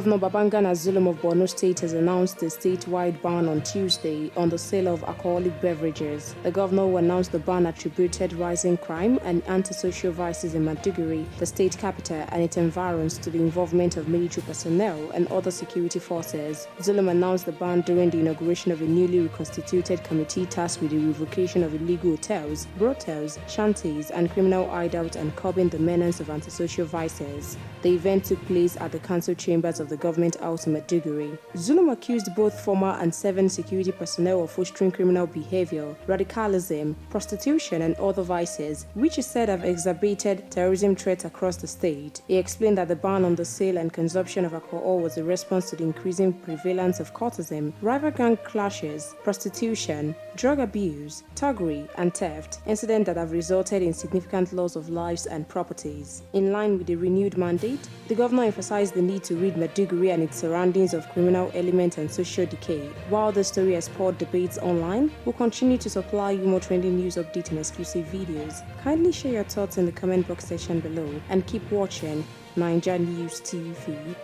Governor Babangana Zulum of Borno State has announced a statewide ban on Tuesday on the sale of alcoholic beverages. The governor who announced the ban attributed rising crime and antisocial vices in Maiduguri, the state capital, and its environs to the involvement of military personnel and other security forces. Zulum announced the ban during the inauguration of a newly reconstituted committee tasked with the revocation of illegal hotels, brothels, shanties, and criminal hideouts and curbing the menace of antisocial vices. The event took place at the council chambers of the government house in Maiduguri. Zulum accused both former and 7 security personnel of fostering criminal behavior, radicalism, prostitution, and other vices, which he said have exacerbated terrorism threats across the state. He explained that the ban on the sale and consumption of alcohol was a response to the increasing prevalence of cultism, rival gang clashes, prostitution, drug abuse, thuggery, and theft, incidents that have resulted in significant loss of lives and properties. In line with the renewed mandate, the governor emphasized the need to rid Maiduguri and its surroundings of criminal elements and social decay. While the story has spurred debates online, we'll continue to supply you more trending news updates and exclusive videos. Kindly share your thoughts in the comment box section below and keep watching NaijaNews TV.